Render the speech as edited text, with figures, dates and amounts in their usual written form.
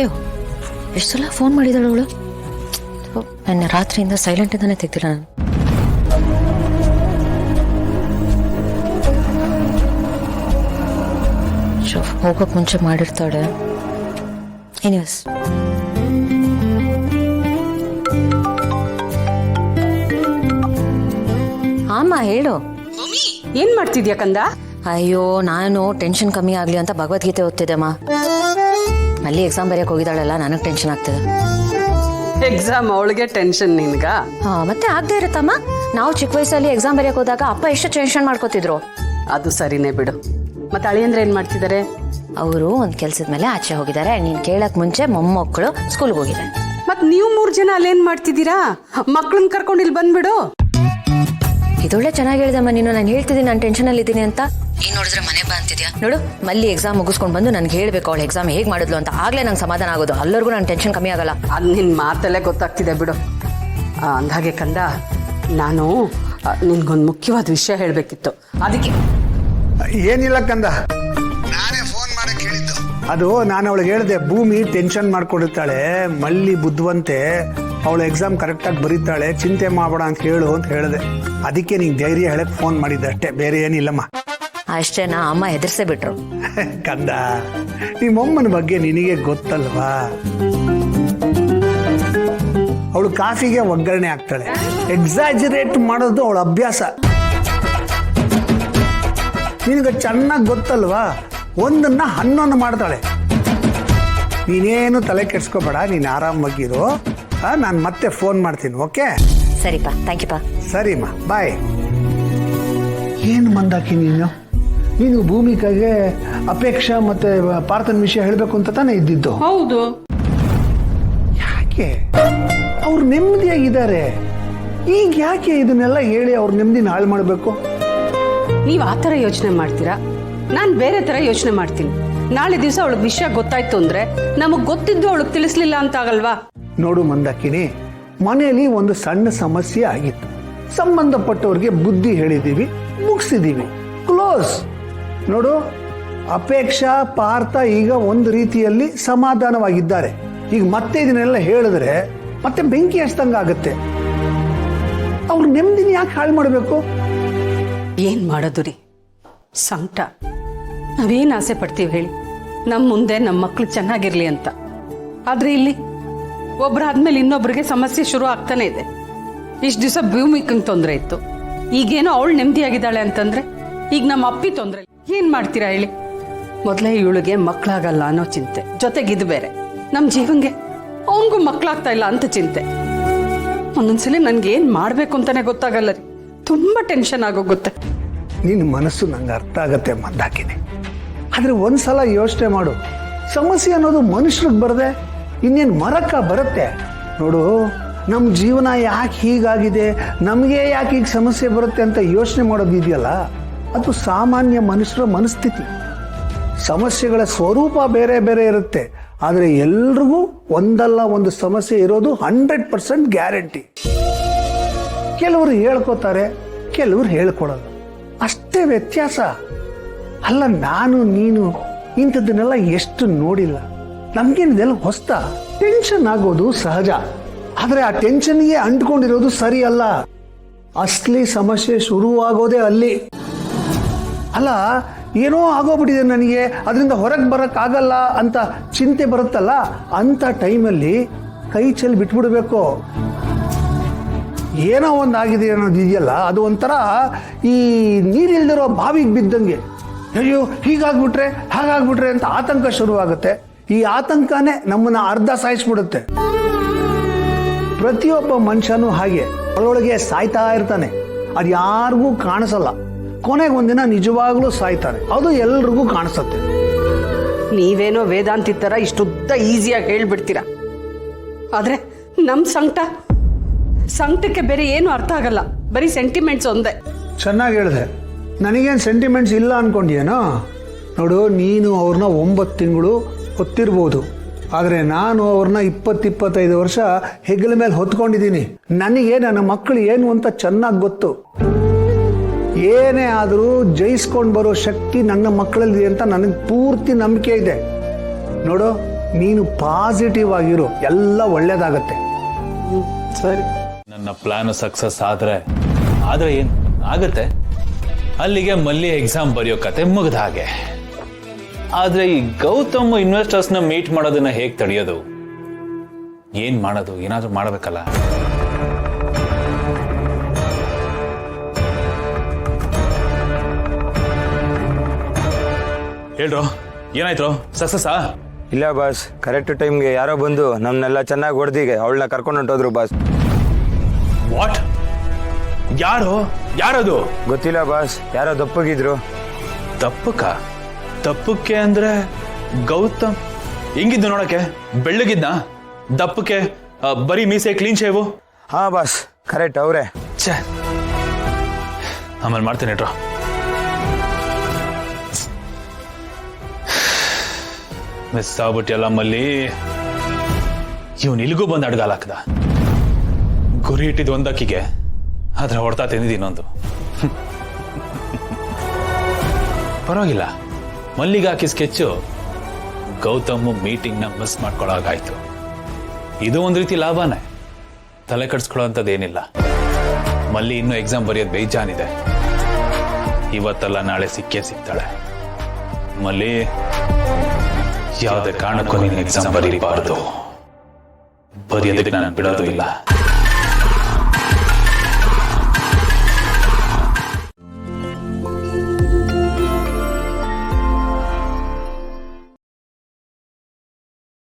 ಅಯ್ಯೋ ಎಷ್ಟು ಸಲ ಫೋನ್ ಮಾಡಿದಾಳು ಅವಳು. ನನ್ನ ರಾತ್ರಿಯಿಂದ ಸೈಲೆಂಟ್ ಇಂದಾನೆ ತೆಗ್ದಿಲ್ಲ ನಾನು. ಹೋಗೋಕ್ ಮುಂಚೆ ಮಾಡಿರ್ತಾಳೆ. ಎನಿವೇಸ್ ಅಮ್ಮ ಹೇಳು. ಏನ್ ಮಾಡ್ತಿದ್ಯಾ ಕಂದ? ಅಯ್ಯೋ ನಾನು ಟೆನ್ಷನ್ ಕಮ್ಮಿ ಆಗ್ಲಿ ಅಂತ ಭಗವದ್ಗೀತೆ ಓದ್ತಿದ್ದೆಮ್ಮ. ಅಲ್ಲಿ ಎಕ್ಸಾಮ್ ಬರೆಯಕ್ ಹೋಗಿದ್ದಾಳಲ್ಲ, ನನಗ್ ಟೆನ್ಷನ್ ಆಗ್ತದೆ. ಎಕ್ಸಾಮ್ ಅವಳಿಗೆ ಟೆನ್ಷನ್ ನಿನ್ಗ? ಮತ್ತೆ ಆಗದೆ ಇರುತ್ತಮ್ಮ. ನಾವು ಚಿಕ್ಕ ವಯಸ್ಸಲ್ಲಿ ಎಕ್ಸಾಮ್ ಬರೆಯಕ್ ಹೋದಾಗ ಅಪ್ಪ ಎಷ್ಟು ಟೆನ್ಷನ್ ಮಾಡ್ಕೋತಿದ್ರು. ಅದು ಸರಿನೇ ಬಿಡು. ಮತ್ತೆ ಅಳಿಯಂದ್ರೆ ಏನ್ ಮಾಡ್ತಿದ್ದಾರೆ? ಅವರು ಒಂದ್ ಕೆಲ್ಸದ ಮೇಲೆ ಆಚೆ ಹೋಗಿದ್ದಾರೆ. ನೀನ್ ಕೇಳಕ್ ಮುಂಚೆ ಮೊಮ್ಮಕ್ಕಳು ಸ್ಕೂಲ್ಗೆ ಹೋಗಿದ್ದಾರೆ. ಮತ್ ನೀವು 3 ಜನ ಅಲ್ಲೇನ್ ಮಾಡ್ತಿದ್ದೀರಾ? ಮಕ್ಳನ್ ಕರ್ಕೊಂಡು ಇಲ್ಲಿ ಬಂದ್ಬಿಡು. ಇದೊಳ್ಳೆ ಚೆನ್ನಾಗಿ ಹೇಳಿದಮ್ಮ ನೀನು. ನಾನು ಹೇಳ್ತಿದ್ದೀನಿ ನಾನು ಟೆನ್ಷನ್ ಅಲ್ಲಿ ಇದ್ದೀನಿ ಅಂತ. ನೀನ್ ನೋಡಿದ್ರೆ ಮನೆ ಬಾ ಅಂತಿದ್ಯಾ ನೋಡು. ಮಲ್ಲಿ ಎಕ್ಸಾಮ್ ಮುಗಿಸ್ಕೊಂಡು ಬಂದು ನನ್ಗೆ ಹೇಳ್ಬೇಕು ಅವಳು ಎಕ್ಸಾಮ್ ಹೇಗ್ ಮಾಡಿದ್ಲು ಅಂತ. ಆಗ್ಲೇ ನಂಗೆ ಸಮಾಧಾನ ಆಗೋದು. ಅಲ್ಲರಿಗೂ ನನ್ ಟೆನ್ಷನ್ ಕಮ್ಮಿ ಆಗಲ್ಲ. ಅದ್ ನಿನ್ ಮಾತಲ್ಲೇ ಗೊತ್ತಾಗ್ತಿದೆ ಬಿಡು. ಅಂದಾಗೆ ಕಂದ, ನಾನು ನಿನ್ಗೊಂದು ಮುಖ್ಯವಾದ ವಿಷಯ ಹೇಳ್ಬೇಕಿತ್ತು. ಅದಕ್ಕೆ ಏನಿಲ್ಲ ಕಂದ, ನಾನೇ ಫೋನ್ ಮಾಡಕ್ ಹೇಳಿದ್ದು. ಅದು ನಾನು ಅವಳಿಗೆ ಹೇಳಿದೆ, ಭೂಮಿ ಟೆನ್ಷನ್ ಮಾಡ್ಕೊಂಡಿರ್ತಾಳೆ, ಮಲ್ಲಿ ಬುದ್ಧಿವಂತೆ, ಅವಳು ಎಕ್ಸಾಮ್ ಕರೆಕ್ಟಾಗಿ ಬರೀತಾಳೆ, ಚಿಂತೆ ಮಾಡಬೇಡ ಅಂತ ಹೇಳು ಅಂತ ಹೇಳಿದೆ. ಅದಕ್ಕೆ ನಿಂಗೆ ಧೈರ್ಯ ಹೇಳಕ್ ಫೋನ್ ಮಾಡಿದ್ದೆ ಅಷ್ಟೇ, ಬೇರೆ ಏನಿಲ್ಲಮ್ಮ. ಅಷ್ಟೇನಾ? ಅಮ್ಮ ಹೆದರ್ಸೇ ಬಿಟ್ರು. ಕಂದ, ನಿಮ್ಮಮ್ಮನ ಬಗ್ಗೆ ನಿನಗೆ ಗೊತ್ತಲ್ವಾ? ಅವಳು ಕಾಫಿಗೆ ಒಗ್ಗರಣೆ ಹಾಕ್ತಾಳೆ. ಎಕ್ಸಾಜರೇಟ್ ಮಾಡೋದು ಅವಳ ಅಭ್ಯಾಸ. ನಿನಗೆ ಚೆನ್ನಾಗಿ ಗೊತ್ತಲ್ವಾ? ಒಂದನ್ನ 11 ಮಾಡ್ತಾಳೆ. ನೀನೇನು ತಲೆ ಕೆಡ್ಸ್ಕೋಬೇಡ, ನೀನು ಆರಾಮಾಗಿರು. ನಾನು ಮತ್ತೆ ಫೋನ್ ಮಾಡ್ತೀನಿ. ಓಕೆ? ಸರಿಪಾ, ಥ್ಯಾಂಕ್ ಯು ಪಾ. ಸರಿಮ್ಮ, ಬಾಯ್. ಏನು ಮಂದಾಕಿ ನೀನು ಭೂಮಿಕಾಗೆ ಅಪೇಕ್ಷಾ ಮತ್ತೆ ಪಾರ್ಥನ್ ವಿಷಯ ಹೇಳ್ಬೇಕು ಅಂತ ತಾನೇ ಇದ್ದಿದ್ದು? ಹೌದು. ಯಾಕೆ ಅವ್ರು ನೆಮ್ಮದಿಯಾಗಿದ್ದಾರೆ, ಈಗ ಯಾಕೆ ಇದನ್ನೆಲ್ಲ ಹೇಳಿ ಅವ್ರ ನೆಮ್ಮದಿನ ಹಾಳು ಮಾಡಬೇಕು? ನೀವ್ ಆತರ ಯೋಚನೆ ಮಾಡ್ತೀರಾ, ನಾನ್ ಬೇರೆ ತರ ಯೋಚನೆ ಮಾಡ್ತೀನಿ. ನಾಳೆ ದಿವಸ ಅವಳಿಗೆ ವಿಷಯ ಗೊತ್ತಾಯ್ತು ಅಂದ್ರೆ ನಮಗ್ ಗೊತ್ತಿದ್ದು ಅವಳಿಗೆ ತಿಳಿಸ್ಲಿಲ್ಲ ಅಂತ ಆಗಲ್ವಾ? ನೋಡು ಮಂದಾಕಿನಿ, ಮನೆಯಲ್ಲಿ ಒಂದು ಸಣ್ಣ ಸಮಸ್ಯೆ ಆಗಿತ್ತು. ಸಂಬಂಧಪಟ್ಟವ್ರಿಗೆ ಬುದ್ಧಿ ಹೇಳಿದೀವಿ, ಮುಗಿಸಿದೀವಿ, ಕ್ಲೋಸ್. ನೋಡು, ಅಪೇಕ್ಷಾ ಪಾರ್ಥ ಈಗ ಒಂದು ರೀತಿಯಲ್ಲಿ ಸಮಾಧಾನವಾಗಿದ್ದಾರೆ. ಈಗ ಮತ್ತೆ ಇದನ್ನೆಲ್ಲ ಹೇಳಿದ್ರೆ ಮತ್ತೆ ಬೆಂಕಿ ಹಚ್ದಂಗಾಗತ್ತೆ. ಅವ್ರ ನೆಮ್ಮದಿನ ಯಾಕೆ ಹಾಳು ಮಾಡಬೇಕು? ಏನ್ ಮಾಡೋದು ರೀ, ಸಂಕಟ. ನಾವೇನ್ ಆಸೆ ಪಡ್ತೀವಿ ಹೇಳಿ, ನಮ್ ಮುಂದೆ ನಮ್ಮ ಮಕ್ಳು ಚೆನ್ನಾಗಿರ್ಲಿ ಅಂತ. ಆದ್ರೆ ಇಲ್ಲಿ ಒಬ್ರಾದ್ಮೇಲೆ ಇನ್ನೊಬ್ರಿಗೆ ಸಮಸ್ಯೆ ಶುರು ಆಗ್ತಾನೆ ಇದೆ. ಇಷ್ಟು ದಿವಸ ಭೂಮಿಕಂಗ್ ತೊಂದ್ರೆ ಇತ್ತು, ಈಗೇನೋ ಅವಳು ನೆಮ್ಮದಿಯಾಗಿದ್ದಾಳೆ ಅಂತಂದ್ರೆ ಈಗ ನಮ್ಮ ಅಪ್ಪಿ ತೊಂದ್ರೆ. ಏನ್ ಮಾಡ್ತೀರಾ ಹೇಳಿ? ಮೊದಲೇ ಇವಳಿಗೆ ಮಕ್ಕಳಾಗಲ್ಲ ಅನ್ನೋ ಚಿಂತೆ, ಜೊತೆಗಿದು ಬೇರೆ ನಮ್ ಜೀವಂಗೆ ಅವನಿಗೂ ಮಕ್ಕಳಾಗ್ತಾ ಇಲ್ಲ ಅಂತ ಚಿಂತೆ. ಒಂದೊಂದ್ಸಲಿ ನನ್ಗೆ ಏನ್ ಮಾಡ್ಬೇಕು ಅಂತಾನೆ ಗೊತ್ತಾಗಲ್ಲ ರೀ. ತುಂಬಾ ಟೆನ್ಷನ್ ಆಗೋಗುತ್ತೆ. ನಿನ್ನ ಮನಸ್ಸು ನಂಗೆ ಅರ್ಥ ಆಗತ್ತೆ ಮಂದಾಕಿನಿ. ಆದ್ರೆ ಒಂದ್ಸಲ ಯೋಚನೆ ಮಾಡು, ಸಮಸ್ಯೆ ಅನ್ನೋದು ಮನುಷ್ಯರಿಗೆ ಬರದೆ ಇನ್ನೇನು ಮರಕ್ಕ ಬರುತ್ತೆ? ನೋಡು, ನಮ್ಮ ಜೀವನ ಯಾಕೆ ಹೀಗಾಗಿದೆ, ನಮಗೆ ಯಾಕೆ ಈಗ ಸಮಸ್ಯೆ ಬರುತ್ತೆ ಅಂತ ಯೋಚನೆ ಮಾಡೋದು ಇದೆಯಲ್ಲ, ಅದು ಸಾಮಾನ್ಯ ಮನುಷ್ಯರ ಮನಸ್ಥಿತಿ. ಸಮಸ್ಯೆಗಳ ಸ್ವರೂಪ ಬೇರೆ ಬೇರೆ ಇರುತ್ತೆ, ಆದರೆ ಎಲ್ರಿಗೂ ಒಂದಲ್ಲ ಒಂದು ಸಮಸ್ಯೆ ಇರೋದು 100% ಗ್ಯಾರಂಟಿ. ಕೆಲವರು ಹೇಳ್ಕೋತಾರೆ, ಕೆಲವರು ಹೇಳ್ಕೊಡಲ್ಲ, ಅಷ್ಟೇ ವ್ಯತ್ಯಾಸ. ಅಲ್ಲ, ನಾನು ನೀನು ಇಂಥದ್ದನ್ನೆಲ್ಲ ಎಷ್ಟು ನೋಡಿಲ್ಲ. ನಮ್ಗೇನಿದೆಲ್ಲ ಹೊಸ್ತ. ಟೆನ್ಷನ್ ಆಗೋದು ಸಹಜ, ಆದ್ರೆ ಆ ಟೆನ್ಷನ್ಗೆ ಅಂಟ್ಕೊಂಡಿರೋದು ಸರಿ ಅಲ್ಲ. ಅಸಲಿ ಸಮಸ್ಯೆ ಶುರುವಾಗೋದೇ ಅಲ್ಲಿ. ಅಲ್ಲ, ಏನೋ ಆಗೋಗ್ಬಿಟ್ಟಿದೆ ನನಗೆ, ಅದರಿಂದ ಹೊರಗೆ ಬರೋಕ್ಕಾಗಲ್ಲ ಅಂತ ಚಿಂತೆ ಬರುತ್ತಲ್ಲ, ಅಂತ ಟೈಮಲ್ಲಿ ಕೈ ಚೆಲ್ಲಿ ಬಿಟ್ಬಿಡ್ಬೇಕು. ಏನೋ ಒಂದಾಗಿದೆ ಅನ್ನೋದು ಇದೆಯಲ್ಲ, ಅದು ಒಂಥರ ಈ ನೀರಿಲ್ದಿರೋ ಬಾವಿಗೆ ಬಿದ್ದಂಗೆ. ಅಯ್ಯೋ ಹೀಗಾಗ್ಬಿಟ್ರೆ ಹಾಗಾಗ್ಬಿಟ್ರೆ ಅಂತ ಆತಂಕ ಶುರುವಾಗುತ್ತೆ. ಈ ಆತಂಕನೇ ನಮ್ಮನ್ನ ಅರ್ಧ ಸಾಯಿಸ್ಬಿಡುತ್ತೆ. ಪ್ರತಿಯೊಬ್ಬ ಮನುಷ್ಯನೂ ಹಾಗೆ ಒಳೊಳಗೆ ಸಾಯ್ತಾ ಇರ್ತಾನೆ, ಅದು ಯಾರಿಗೂ ಕಾಣಿಸಲ್ಲ. ಕೊನೆಗೆ ಒಂದಿನ ನಿಜವಾಗ್ಲೂ ಸಾಯ್ತಾನೆ, ಅದು ಎಲ್ರಿಗೂ ಕಾಣಿಸುತ್ತೆ. ನೀವೇನೋ ವೇದಾಂತಿ ತರ ಇಷ್ಟುದ್ದ ಈಸಿಯಾಗಿ ಹೇಳ್ಬಿಡ್ತೀರಾ, ಆದ್ರೆ ನಮ್ ಸಂಕಟಕ್ಕೆ ಬೇರೆ ಏನು ಅರ್ಥ ಆಗಲ್ಲ, ಬರೀ ಸೆಂಟಿಮೆಂಟ್ಸ್ ಒಂದೇ. ಚೆನ್ನಾಗಿ ಹೇಳಿದೆ. ನನಗೇನು ಸೆಂಟಿಮೆಂಟ್ಸ್ ಇಲ್ಲ ಅನ್ಕೊಂಡಿಯೇನೋ? ನೋಡು, ನೀನು ಅವ್ರನ್ನ 9 ತಿಂಗಳು ಹೊತ್ತಿರ್ಬೋದು, ಆದರೆ ನಾನು ಅವ್ರನ್ನ 20-25 ವರ್ಷ ಹೆಗಲ ಮೇಲೆ ಹೊತ್ಕೊಂಡಿದ್ದೀನಿ. ನನಗೆ ನನ್ನ ಮಕ್ಕಳು ಏನು ಅಂತ ಚೆನ್ನಾಗಿ ಗೊತ್ತು. ಏನೇ ಆದರೂ ಜಯಿಸ್ಕೊಂಡು ಬರೋ ಶಕ್ತಿ ನನ್ನ ಮಕ್ಕಳಲ್ಲಿ ಅಂತ ನನಗೆ ಪೂರ್ತಿ ನಂಬಿಕೆ ಇದೆ. ನೋಡು, ನೀನು ಪಾಸಿಟಿವ್ ಆಗಿರು, ಎಲ್ಲ ಒಳ್ಳೇದಾಗತ್ತೆ. ಸರಿ. ನನ್ನ ಪ್ಲಾನ್ ಸಕ್ಸಸ್ ಆದ್ರೆ ಏನ್ ಆಗತ್ತೆ, ಅಲ್ಲಿಗೆ ಮಲ್ಲಿ ಎಕ್ಸಾಮ್ ಬರೆಯೋ ಕತೆ ಮುಗ್ದ ಹಾಗೆ. ಆದ್ರೆ ಈ ಗೌತಮ್ ಇನ್ವೆಸ್ಟರ್ಸ್ನ ಮೀಟ್ ಮಾಡೋದನ್ನ ಹೇಗ್ ತಡೆಯೋದು? ಏನ್ ಮಾಡೋದು? ಏನಾದ್ರೂ ಮಾಡಬೇಕಲ್ಲ. ಹೇಳ್ರೋ, ಏನಾಯ್ತು? ಸಕ್ಸಸ್ಸಾ? ಇಲ್ಲ ಬಾಸ್, ಕರೆಕ್ಟ್ ಟೈಮ್ಗೆ ಯಾರೋ ಬಂದು ನಮ್ನೆಲ್ಲ ಚೆನ್ನಾಗಿ ಹೊಡೆದಿಗೆ ಅವಳನ್ನ ಕರ್ಕೊಂಡು ಹೊಂಟೋದ್ರು ಬಾಸ್. ವಾಟ್? ಯಾರದು? ಗೊತ್ತಿಲ್ಲ ಬಾಸ್, ಯಾರೋ ದಪ್ಪಗಿದ್ರು. ದಪ್ಪಕ್ಕೆ ಅಂದ್ರೆ ಗೌತಮ್ ಹೆಂಗಿದ್ದು ನೋಡಕ್ಕೆ? ಬೆಳ್ಳಗಿದ್ನ? ದಪ್ಪಕ್ಕೆ ಬರೀ ಮೀಸೆ, ಕ್ಲೀನ್ ಶೇವು? ಹಾ ಬಾಸ್, ಕರೆಕ್ಟ್ ಅವರೇ. ಛೇ, ಆಮೇಲೆ ಮಾಡ್ತೇನೆ ಇಟ್ರೋ. ಮಿಸ್ ಆಗ್ಬಿಟ್ಟಿಯಲ್ಲ ಮಲ್ಲಿ. ಇವನ್ ಇಲ್ಲಿಗೂ ಬಂದು ಅಡ್ಗಾಲ್ ಹಾಕ್ದ. ಗುರಿ ಇಟ್ಟಿದ್ ಒಂದಕ್ಕಿಗೆ, ಆದ್ರೆ ಹೊಡ್ತಾ ತಿಂದಿದ್ದು ಇನ್ನೊಂದು. ಪರವಾಗಿಲ್ಲ, ಮಲ್ಲಿಗೆ ಹಾಕಿ ಸ್ಕೆಚ್ಚು ಗೌತಮ್ ಮೀಟಿಂಗ್ನ ಮಿಸ್ ಮಾಡ್ಕೊಳ್ಳೋಗಾಯ್ತು. ಇದು ಒಂದ್ ರೀತಿ ಲಾಭನೇ, ತಲೆ ಕಟ್ಸ್ಕೊಳ್ಳೋಂಥದ್ದೇನಿಲ್ಲ. ಮಲ್ಲಿ ಇನ್ನೂ ಎಕ್ಸಾಮ್ ಬರೆಯೋದು ಬೇಜಾನಿದೆ. ಇವತ್ತಲ್ಲ ನಾಳೆ ಸಿಕ್ಕೇ ಸಿಗ್ತಾಳೆ. ಮಲ್ಲಿ, ಯಾವುದೇ ಕಾರಣಕ್ಕೂ ನೀನು ಎಕ್ಸಾಮ್ ಬರೀಬಾರ್ದು. ಬರೆಯೋದಕ್ಕೆ ನಾನು ಬಿಡೋದು ಇಲ್ಲ.